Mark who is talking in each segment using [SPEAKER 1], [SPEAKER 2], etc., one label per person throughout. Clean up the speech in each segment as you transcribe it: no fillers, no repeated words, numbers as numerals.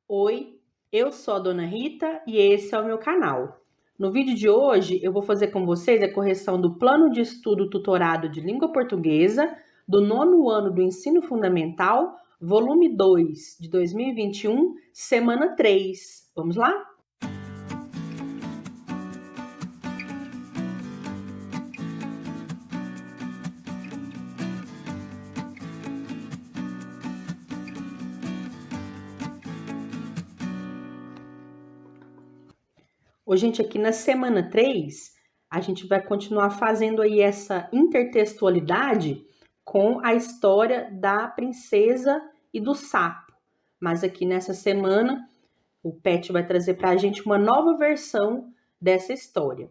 [SPEAKER 1] Oi, eu sou a Dona Rita e esse é o meu canal. No vídeo de hoje eu vou fazer com vocês a correção do plano de estudo tutorado de língua portuguesa do 9º ano do ensino fundamental, volume 2 de 2021, semana 3. Vamos lá? Hoje, gente, aqui na semana 3, a gente vai continuar fazendo aí essa intertextualidade com a história da princesa e do sapo. Mas aqui nessa semana, o Pet vai trazer para a gente uma nova versão dessa história.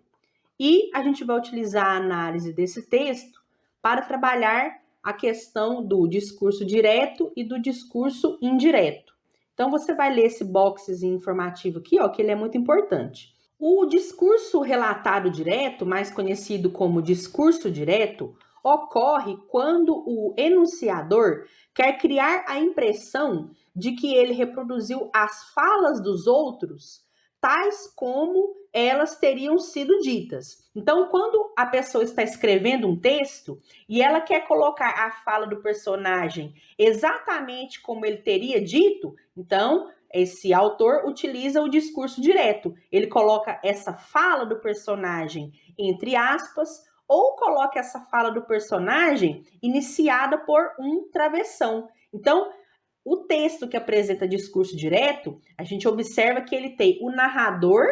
[SPEAKER 1] E a gente vai utilizar a análise desse texto para trabalhar a questão do discurso direto e do discurso indireto. Então, você vai ler esse boxezinho informativo aqui, ó, que ele é muito importante. O discurso relatado direto, mais conhecido como discurso direto, ocorre quando o enunciador quer criar a impressão de que ele reproduziu as falas dos outros, tais como elas teriam sido ditas. Então, quando a pessoa está escrevendo um texto e ela quer colocar a fala do personagem exatamente como ele teria dito, então esse autor utiliza o discurso direto. Ele coloca essa fala do personagem entre aspas ou coloca essa fala do personagem iniciada por um travessão. Então, o texto que apresenta discurso direto, a gente observa que ele tem o narrador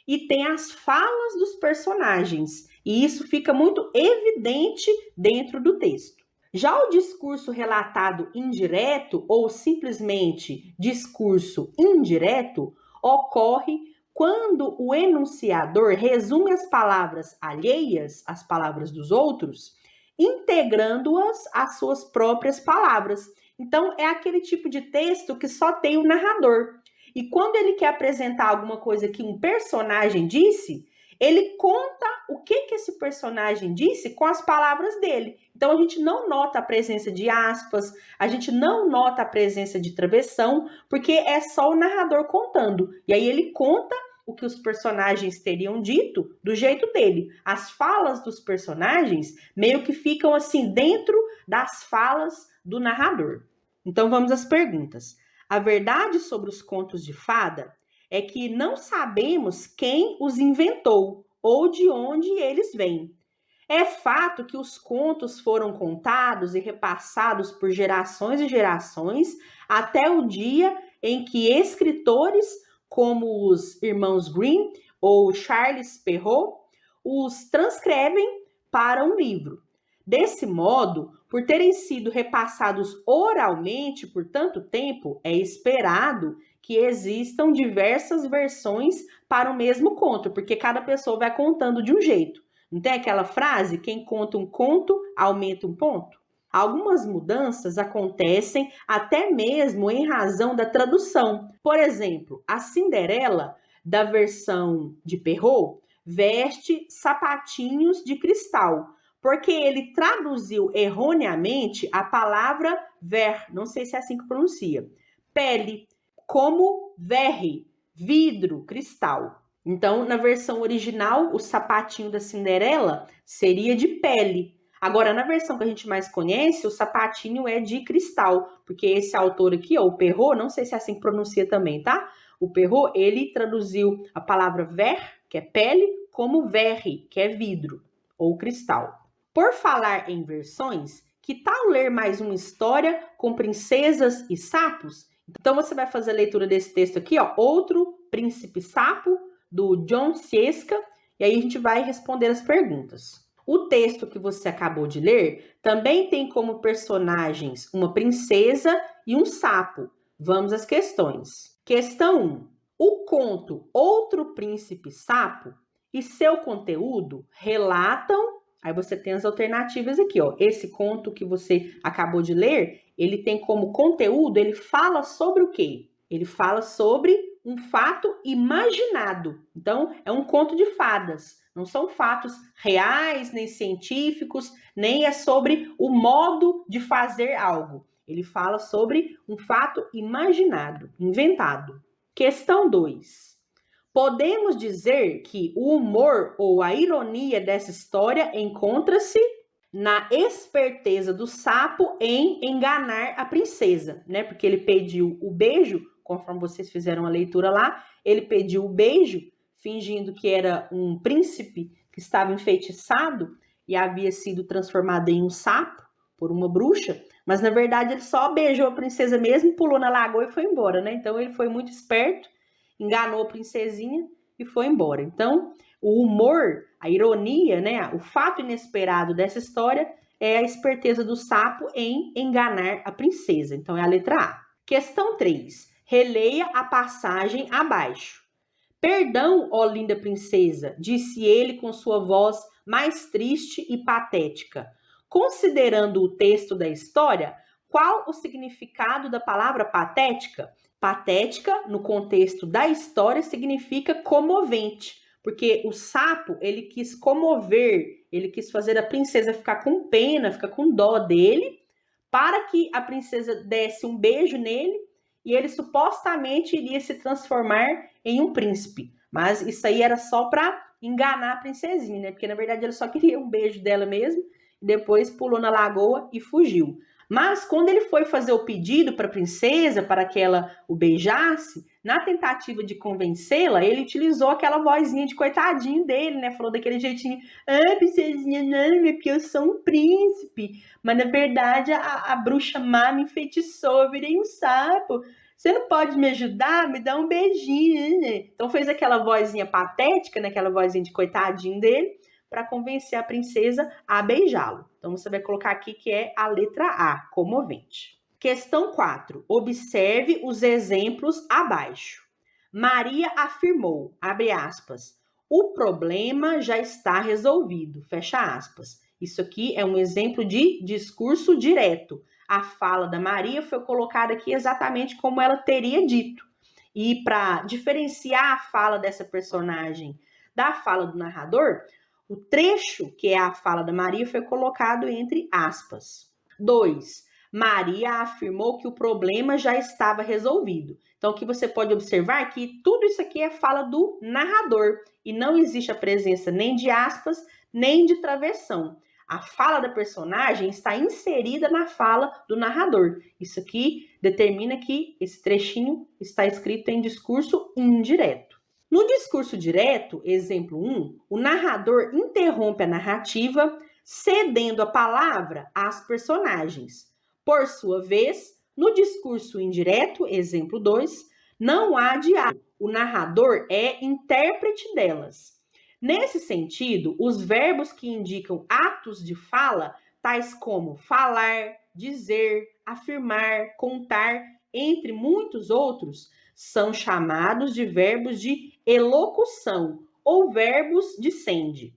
[SPEAKER 1] e tem as falas dos personagens. E isso fica muito evidente dentro do texto. Já o discurso relatado indireto ou simplesmente discurso indireto ocorre quando o enunciador resume as palavras alheias, as palavras dos outros, integrando-as às suas próprias palavras. Então, é aquele tipo de texto que só tem o narrador. E quando ele quer apresentar alguma coisa que um personagem disse, ele conta o que esse personagem disse com as palavras dele. Então, a gente não nota a presença de aspas, a gente não nota a presença de travessão, porque é só o narrador contando. E aí ele conta o que os personagens teriam dito do jeito dele. As falas dos personagens meio que ficam assim dentro das falas do narrador. Então, vamos às perguntas. A verdade sobre os contos de fada é que não sabemos quem os inventou ou de onde eles vêm. É fato que os contos foram contados e repassados por gerações e gerações até o dia em que escritores como os irmãos Grimm ou Charles Perrault os transcrevem para um livro. Desse modo, por terem sido repassados oralmente por tanto tempo, é esperado que existam diversas versões para o mesmo conto, porque cada pessoa vai contando de um jeito. Não tem aquela frase, quem conta um conto, aumenta um ponto? Algumas mudanças acontecem até mesmo em razão da tradução. Por exemplo, a Cinderela, da versão de Perrault, veste sapatinhos de cristal, porque ele traduziu erroneamente a palavra ver, não sei se é assim que pronuncia, pele, como verre, vidro, cristal. Então, na versão original, o sapatinho da Cinderela seria de pele. Agora, na versão que a gente mais conhece, o sapatinho é de cristal, porque esse autor aqui, ó, o Perrault, não sei se é assim que pronuncia também, tá? O Perrault, ele traduziu a palavra ver, que é pele, como verre, que é vidro ou cristal. Por falar em versões, que tal ler mais uma história com princesas e sapos? Então você vai fazer a leitura desse texto aqui, ó, Outro Príncipe Sapo, do John Sciesca, e aí a gente vai responder as perguntas. O texto que você acabou de ler também tem como personagens uma princesa e um sapo. Vamos às questões. Questão 1. O conto Outro Príncipe Sapo e seu conteúdo relatam. Aí você tem as alternativas aqui, ó. Esse conto que você acabou de ler, ele tem como conteúdo, ele fala sobre o quê? Ele fala sobre um fato imaginado. Então, é um conto de fadas. Não são fatos reais, nem científicos, nem é sobre o modo de fazer algo. Ele fala sobre um fato imaginado, inventado. Questão 2. Podemos dizer que o humor ou a ironia dessa história encontra-se na esperteza do sapo em enganar a princesa, né? Porque ele pediu o beijo, conforme vocês fizeram a leitura lá, ele pediu o beijo, fingindo que era um príncipe que estava enfeitiçado e havia sido transformado em um sapo por uma bruxa, mas na verdade ele só beijou a princesa mesmo, pulou na lagoa e foi embora, né? Então ele foi muito esperto, enganou a princesinha e foi embora. Então, o humor, a ironia, né, o fato inesperado dessa história é a esperteza do sapo em enganar a princesa. Então, é a letra A. Questão 3. Releia a passagem abaixo. Perdão, ó linda princesa, disse ele com sua voz mais triste e patética. Considerando o texto da história, qual o significado da palavra patética? Patética, no contexto da história, significa comovente, porque o sapo, ele quis comover, ele quis fazer a princesa ficar com pena, ficar com dó dele, para que a princesa desse um beijo nele e ele supostamente iria se transformar em um príncipe. Mas isso aí era só para enganar a princesinha, né? Porque na verdade ele só queria um beijo dela mesmo, e depois pulou na lagoa e fugiu. Mas quando ele foi fazer o pedido para a princesa, para que ela o beijasse, na tentativa de convencê-la, ele utilizou aquela vozinha de coitadinho dele, né? Falou daquele jeitinho, ah, princesinha, não, é porque eu sou um príncipe. Mas na verdade a bruxa má me enfeitiçou, eu virei um sapo. Você não pode me ajudar? Me dá um beijinho, né? Então fez aquela vozinha patética, né? Aquela vozinha de coitadinho dele, para convencer a princesa a beijá-lo. Então, você vai colocar aqui que é a letra A, comovente. Questão 4. Observe os exemplos abaixo. Maria afirmou, abre aspas, o problema já está resolvido, fecha aspas. Isso aqui é um exemplo de discurso direto. A fala da Maria foi colocada aqui exatamente como ela teria dito. E para diferenciar a fala dessa personagem da fala do narrador, o trecho, que é a fala da Maria, foi colocado entre aspas. 2. Maria afirmou que o problema já estava resolvido. Então, aqui você pode observar que tudo isso aqui é fala do narrador e não existe a presença nem de aspas, nem de travessão. A fala da personagem está inserida na fala do narrador. Isso aqui determina que esse trechinho está escrito em discurso indireto. No discurso direto, exemplo 1, o narrador interrompe a narrativa, cedendo a palavra às personagens. Por sua vez, no discurso indireto, exemplo 2, não há diálogo. O narrador é intérprete delas. Nesse sentido, os verbos que indicam atos de fala, tais como falar, dizer, afirmar, contar, entre muitos outros, são chamados de verbos de elocução ou verbos de sende.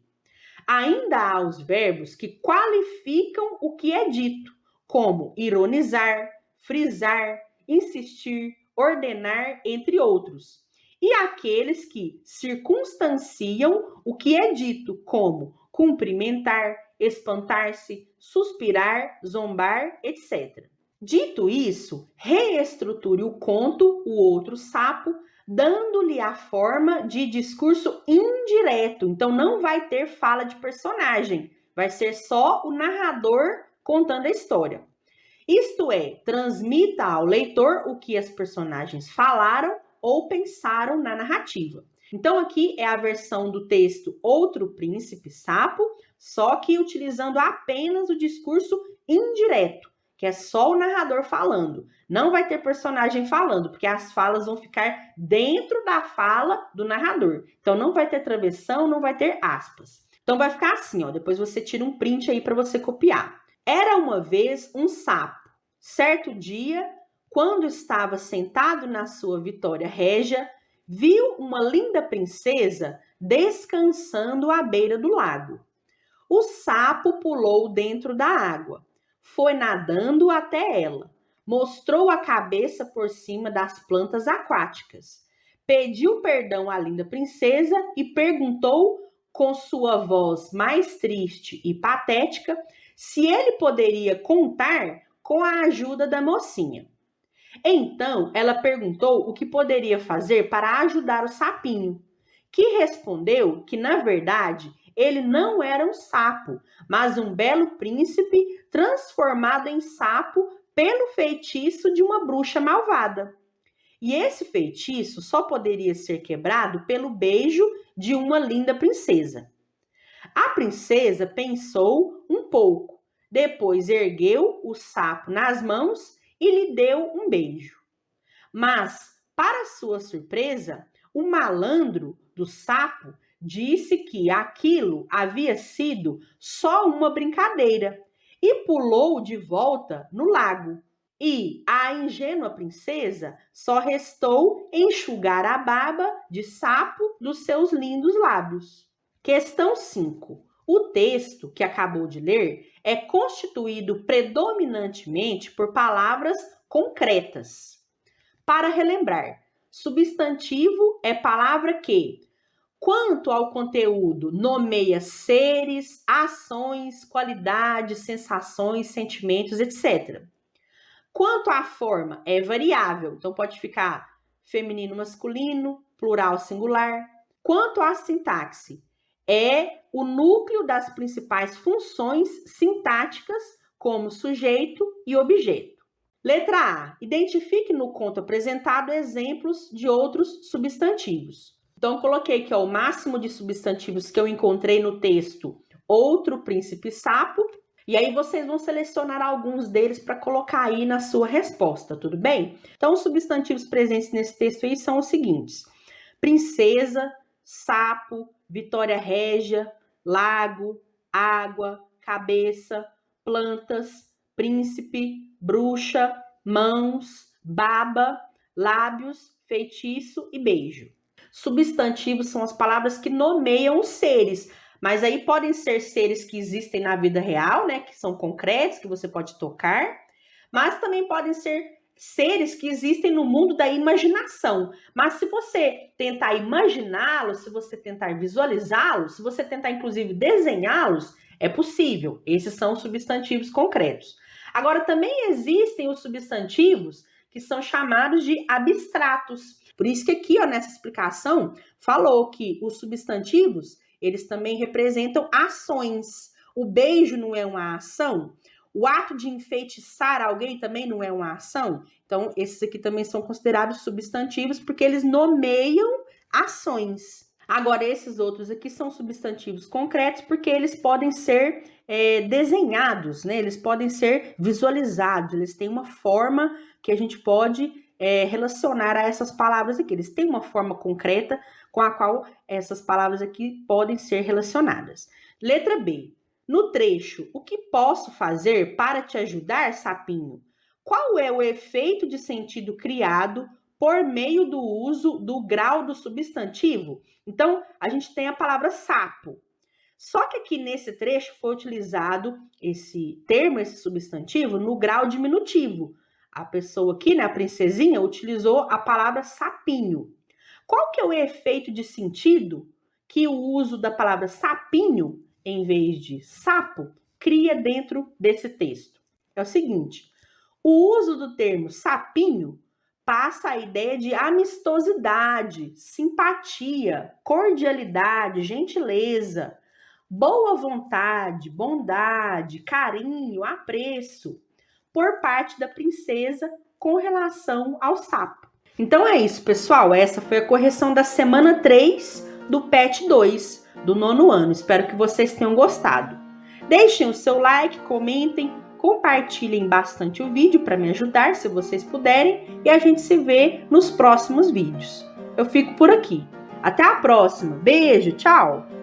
[SPEAKER 1] Ainda há os verbos que qualificam o que é dito, como ironizar, frisar, insistir, ordenar, entre outros. E aqueles que circunstanciam o que é dito, como cumprimentar, espantar-se, suspirar, zombar, etc. Dito isso, reestruture o conto, o outro sapo, dando-lhe a forma de discurso indireto. Então, não vai ter fala de personagem, vai ser só o narrador contando a história. Isto é, transmita ao leitor o que as personagens falaram ou pensaram na narrativa. Então, aqui é a versão do texto Outro Príncipe Sapo, só que utilizando apenas o discurso indireto, que é só o narrador falando. Não vai ter personagem falando, porque as falas vão ficar dentro da fala do narrador. Então, não vai ter travessão, não vai ter aspas. Então, vai ficar assim, ó. Depois você tira um print aí para você copiar. Era uma vez um sapo. Certo dia, quando estava sentado na sua vitória régia, viu uma linda princesa descansando à beira do lago. O sapo pulou dentro da água. Foi nadando até ela. Mostrou a cabeça por cima das plantas aquáticas. Pediu perdão à linda princesa e perguntou, com sua voz mais triste e patética, se ele poderia contar com a ajuda da mocinha. Então, ela perguntou o que poderia fazer para ajudar o sapinho, que respondeu que, na verdade, ele não era um sapo, mas um belo príncipe transformado em sapo pelo feitiço de uma bruxa malvada. E esse feitiço só poderia ser quebrado pelo beijo de uma linda princesa. A princesa pensou um pouco, depois ergueu o sapo nas mãos e lhe deu um beijo. Mas, para sua surpresa, o malandro do sapo disse que aquilo havia sido só uma brincadeira e pulou de volta no lago. E a ingênua princesa só restou enxugar a baba de sapo dos seus lindos lábios. Questão 5. O texto que acabou de ler é constituído predominantemente por palavras concretas. Para relembrar, substantivo é palavra que, quanto ao conteúdo, nomeia seres, ações, qualidades, sensações, sentimentos, etc. Quanto à forma, é variável, então pode ficar feminino, masculino, plural, singular. Quanto à sintaxe, é o núcleo das principais funções sintáticas, como sujeito e objeto. Letra A. Identifique no conto apresentado exemplos de outros substantivos. Então, coloquei aqui o máximo de substantivos que eu encontrei no texto, outro príncipe sapo. E aí vocês vão selecionar alguns deles para colocar aí na sua resposta, tudo bem? Então, os substantivos presentes nesse texto aí são os seguintes: princesa, sapo, Vitória Régia, lago, água, cabeça, plantas, príncipe, bruxa, mãos, baba, lábios, feitiço e beijo. Substantivos são as palavras que nomeiam os seres, mas aí podem ser seres que existem na vida real, né, que são concretos, que você pode tocar, mas também podem ser seres que existem no mundo da imaginação. Mas se você tentar imaginá-los, se você tentar visualizá-los, se você tentar inclusive desenhá-los, é possível. Esses são os substantivos concretos. Agora, também existem os substantivos que são chamados de abstratos. Por isso que aqui, nessa explicação, falou que os substantivos, eles também representam ações. O beijo não é uma ação? O ato de enfeitiçar alguém também não é uma ação? Então, esses aqui também são considerados substantivos porque eles nomeiam ações. Agora, esses outros aqui são substantivos concretos porque eles podem ser desenhados, né? Eles podem ser visualizados, eles têm uma forma que a gente pode relacionar a essas palavras aqui. Eles têm uma forma concreta com a qual essas palavras aqui podem ser relacionadas. Letra B. No trecho, o que posso fazer para te ajudar, sapinho? Qual é o efeito de sentido criado por meio do uso do grau do substantivo? Então, a gente tem a palavra sapo. Só que aqui nesse trecho foi utilizado esse termo, esse substantivo, no grau diminutivo. A pessoa aqui, né, a princesinha, utilizou a palavra sapinho. Qual que é o efeito de sentido que o uso da palavra sapinho, em vez de sapo, cria dentro desse texto? É o seguinte, o uso do termo sapinho passa a ideia de amistosidade, simpatia, cordialidade, gentileza, boa vontade, bondade, carinho, apreço, por parte da princesa com relação ao sapo. Então é isso, pessoal. Essa foi a correção da semana 3 do PET 2 do 9º ano. Espero que vocês tenham gostado. Deixem o seu like, comentem, compartilhem bastante o vídeo para me ajudar, se vocês puderem, e a gente se vê nos próximos vídeos. Eu fico por aqui. Até a próxima. Beijo, tchau!